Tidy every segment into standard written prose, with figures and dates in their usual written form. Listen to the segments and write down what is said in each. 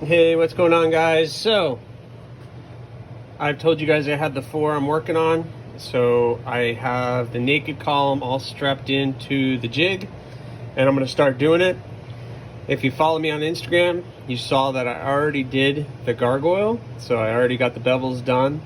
Hey, what's going on, guys? So I've told you guys I had the 4 I'm working on. So I have the naked column all strapped into the jig, and I'm going to start doing it. If you follow me on Instagram, you saw that I already did the gargoyle, so I already got the bevels done.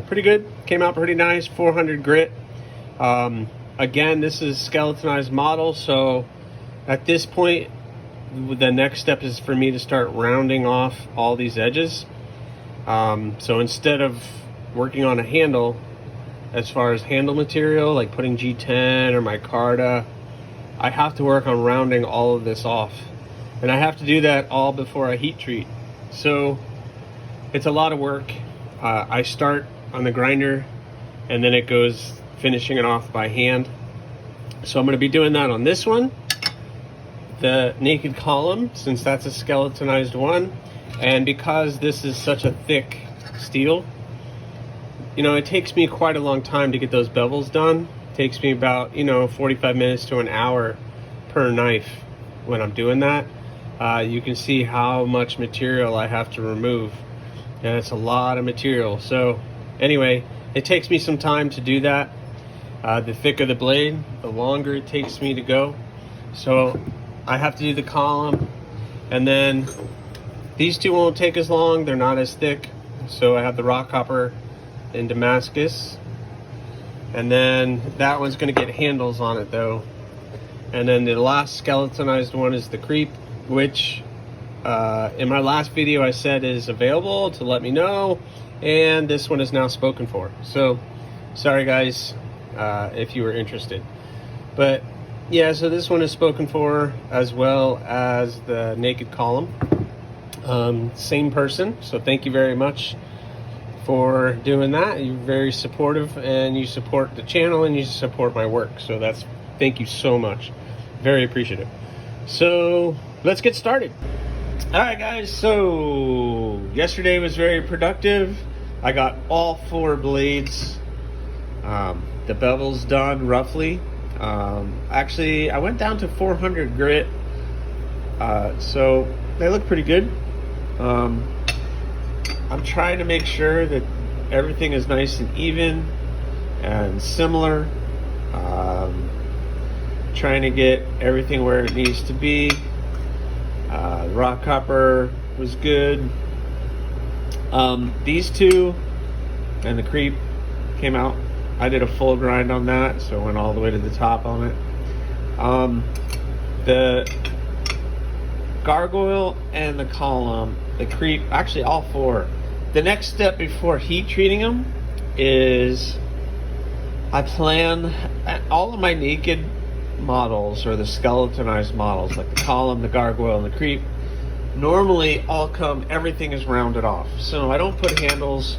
Pretty good, came out pretty nice, 400 grit. Again, this is skeletonized model, so at this point the next step is for me to start rounding off all these edges. So instead of working on a handle, as far as handle material like putting G10 or micarta, I have to work on rounding all of this off, and I have to do that all before I heat treat. So it's a lot of work. I start on the grinder and then it goes finishing it off by hand. So I'm going to be doing that on this one, the naked column, since that's a skeletonized one. And because this is such a thick steel, you know, it takes me quite a long time to get those bevels done. It takes me about 45 minutes to an hour per knife when I'm doing that. You can see how much material I have to remove, and it's a lot of material. So anyway, it takes me some time to do that. The thicker the blade, the longer it takes me to go. So I have to do the column, and then these two won't take as long. They're not as thick. So I have the rock hopper in Damascus, and then that one's going to get handles on it though. And then the last skeletonized one is the creep, which in my last video I said is available to let me know, and this one is now spoken for. So sorry guys if you were interested, but yeah, so this one is spoken for, as well as the naked column. Same person, so thank you very much for doing that. You're very supportive, and you support the channel and you support my work, so thank you so much, very appreciative. So let's get started. All right guys, so yesterday was very productive. I got all 4 blades, the bevels done roughly. Actually I went down to 400 grit, so they look pretty good. I'm trying to make sure that everything is nice and even and similar. Trying to get everything where it needs to be. The rock copper was good. These two and the creep came out. I did a full grind on that, so I went all the way to the top on it. The gargoyle and the column, the creep, actually all 4. The next step before heat treating them is I plan all of my naked models, or the skeletonized models, like the column, the gargoyle, and the creep, normally everything is rounded off. So I don't put handles,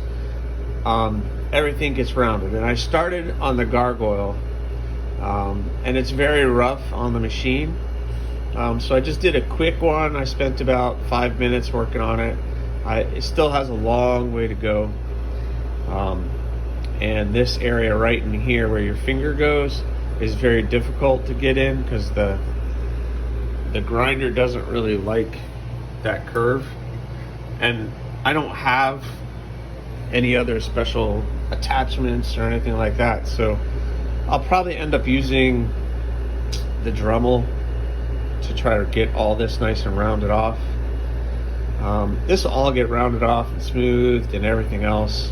everything gets rounded. And I started on the gargoyle, and it's very rough on the machine. So I just did a quick one. I spent about 5 minutes working on it. It still has a long way to go. And this area right in here where your finger goes is very difficult to get in, because the grinder doesn't really like that curve. And I don't have any other special attachments or anything like that. So I'll probably end up using the Dremel to try to get all this nice and rounded off. This will all get rounded off and smoothed and everything else.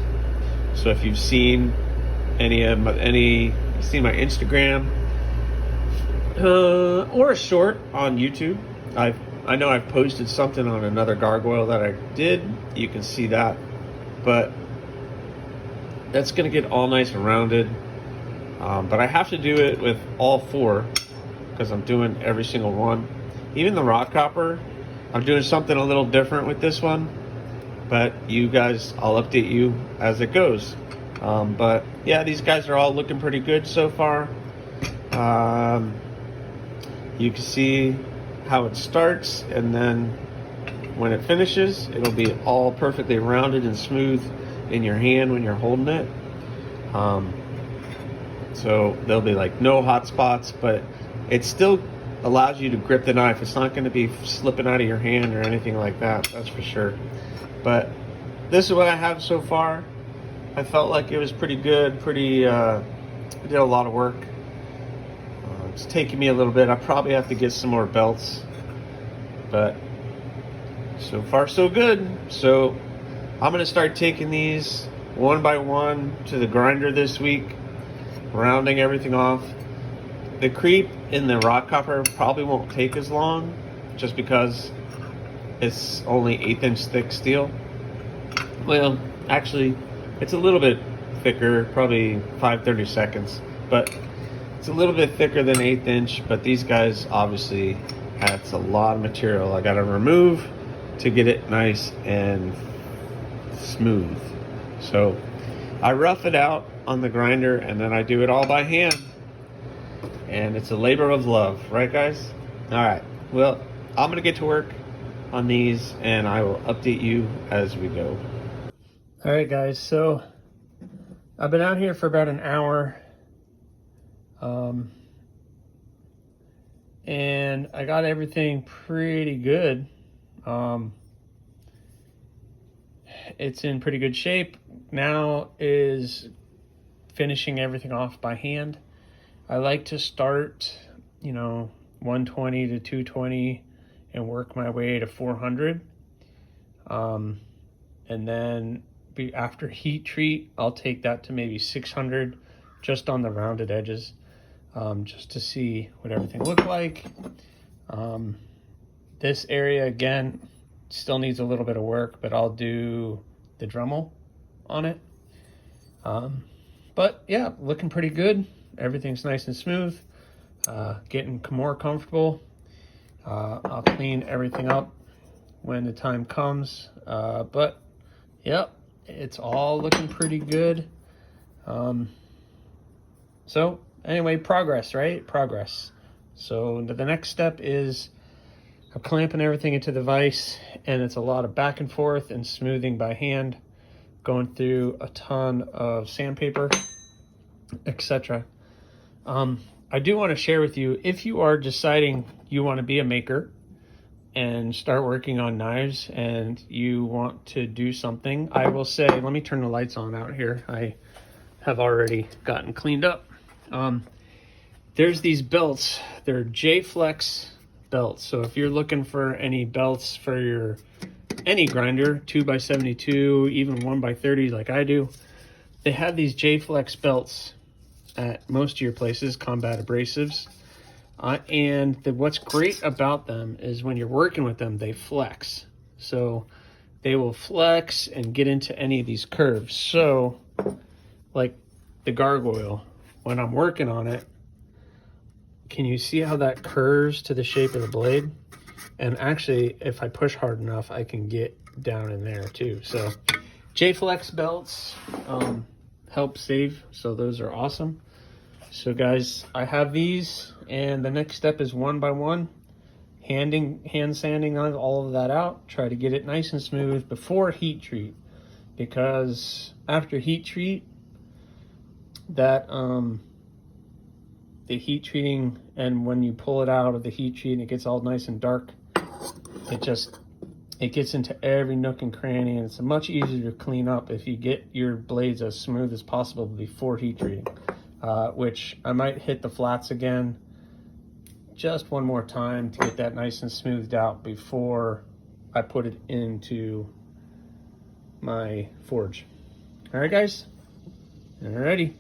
So if you've seen you've seen my Instagram or a short on YouTube, I know I've posted something on another gargoyle that I did. You can see that, but that's gonna get all nice and rounded. But I have to do it with all 4, because I'm doing every single one. Even the rock copper, I'm doing something a little different with this one, but you guys, I'll update you as it goes. But yeah, these guys are all looking pretty good so far. You can see how it starts, and then when it finishes, it'll be all perfectly rounded and smooth in your hand when you're holding it. So there'll be like no hot spots, but it's still allows you to grip the knife. It's not going to be slipping out of your hand or anything like that, that's for sure. But this is what I have so far. I felt like it was pretty good, I did a lot of work. It's taking me a little bit. I probably have to get some more belts, but so far so good. So I'm gonna start taking these one by one to the grinder this week, rounding everything off. The creep in the rock copper probably won't take as long, just because it's only 1/8 inch thick steel. Well, actually, it's a little bit thicker, probably 5/32, but it's a little bit thicker than 1/8 inch. But these guys, obviously, that's a lot of material I gotta remove to get it nice and smooth. So I rough it out on the grinder, and then I do it all by hand, and it's a labor of love, right guys? All right, well, I'm gonna get to work on these, and I will update you as we go. All right guys, so I've been out here for about an hour, and I got everything pretty good. It's in pretty good shape. Now is finishing everything off by hand. I like to start, 120 to 220 and work my way to 400. And then after heat treat, I'll take that to maybe 600 just on the rounded edges, just to see what everything looked like. This area, again, still needs a little bit of work, but I'll do the Dremel on it. But yeah, looking pretty good. Everything's nice and smooth, getting more comfortable. I'll clean everything up when the time comes. But yep, it's all looking pretty good. So anyway, progress, right? Progress. So the next step is I'm clamping everything into the vise, and it's a lot of back and forth and smoothing by hand, going through a ton of sandpaper, etc. I do want to share with you, if you are deciding you want to be a maker and start working on knives and you want to do something, I will say, let me turn the lights on out here. I have already gotten cleaned up. There's these belts. They're J-Flex belts. So if you're looking for any belts for any grinder, 2x72, even 1x30 like I do, they have these J-Flex belts at most of your places, combat abrasives. And what's great about them is when you're working with them, they flex. So they will flex and get into any of these curves. So like the gargoyle, when I'm working on it, can you see how that curves to the shape of the blade? And actually, if I push hard enough, I can get down in there too. So J-Flex belts help save, so those are awesome. So guys, I have these, and the next step is one by one, hand sanding all of that out, try to get it nice and smooth before heat treat, because after heat treat, that the heat treating, and when you pull it out of the heat treat and it gets all nice and dark, it gets into every nook and cranny, and it's much easier to clean up if you get your blades as smooth as possible before heat treating. Which I might hit the flats again just one more time to get that nice and smoothed out before I put it into my forge. All right guys, alrighty.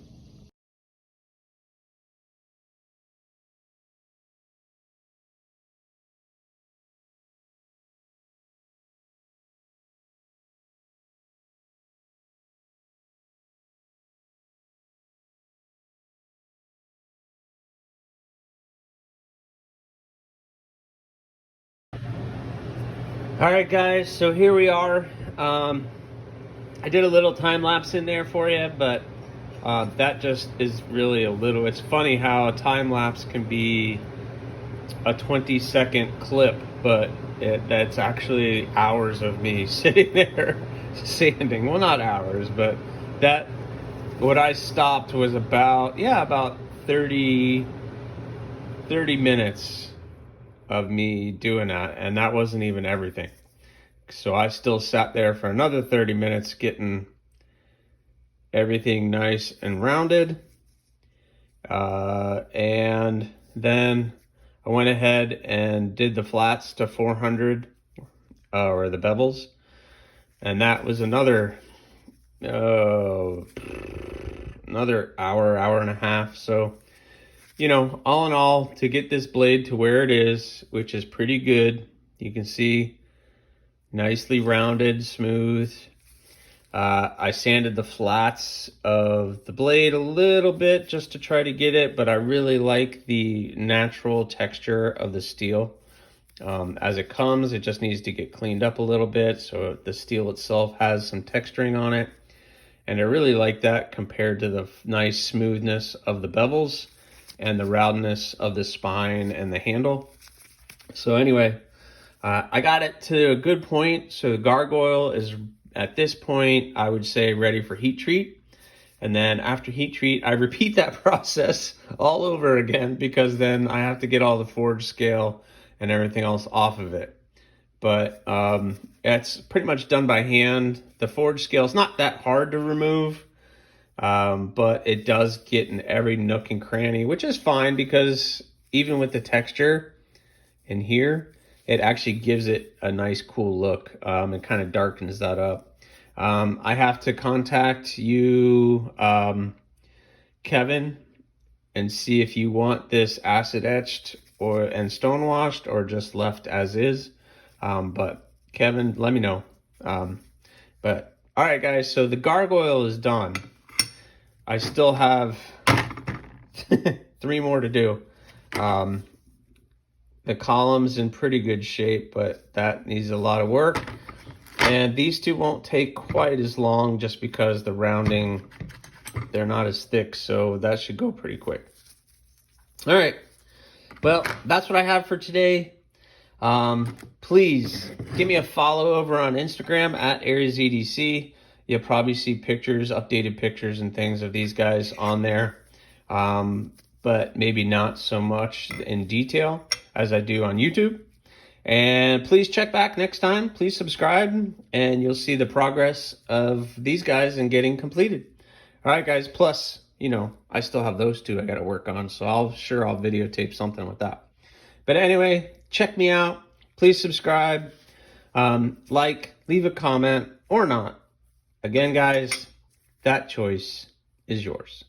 All right guys, so here we are. I did a little time lapse in there for you, but that just is really a little, it's funny how a time lapse can be a 20-second clip, but that's actually hours of me sitting there sanding. Well, not hours, but what I stopped was about 30 minutes of me doing that, and that wasn't even everything. So I still sat there for another 30 minutes getting everything nice and rounded. And then I went ahead and did the flats to 400, or the bevels. And that was another hour, hour and a half. So, you know, all in all, to get this blade to where it is, which is pretty good, you can see nicely rounded, smooth. I sanded the flats of the blade a little bit just to try to get it, but I really like the natural texture of the steel. As it comes, it just needs to get cleaned up a little bit so the steel itself has some texturing on it. And I really like that compared to the nice smoothness of the bevels and the roundness of the spine and the handle. So anyway, I got it to a good point. So the gargoyle is, at this point, I would say ready for heat treat. And then after heat treat, I repeat that process all over again, because then I have to get all the forge scale and everything else off of it. But it's pretty much done by hand. The forge scale is not that hard to remove, but it does get in every nook and cranny, which is fine, because even with the texture in here, it actually gives it a nice cool look. It kind of darkens that up. I have to contact you, Kevin, and see if you want this acid etched and stone washed, or just left as is. But Kevin, let me know. But all right, guys, so the gargoyle is done. I still have 3 more to do. The column's in pretty good shape, but that needs a lot of work. And these 2 won't take quite as long, just because the rounding, they're not as thick, so that should go pretty quick. All right, well, that's what I have for today. Please give me a follow over on Instagram at AreaZDC. You'll probably see pictures, updated pictures and things of these guys on there. But maybe not so much in detail as I do on YouTube. And please check back next time. Please subscribe, and you'll see the progress of these guys in getting completed. All right, guys. Plus, you know, I still have those 2 I got to work on, so I'll videotape something with that. But anyway, check me out. Please subscribe, like, leave a comment, or not. Again, guys, that choice is yours.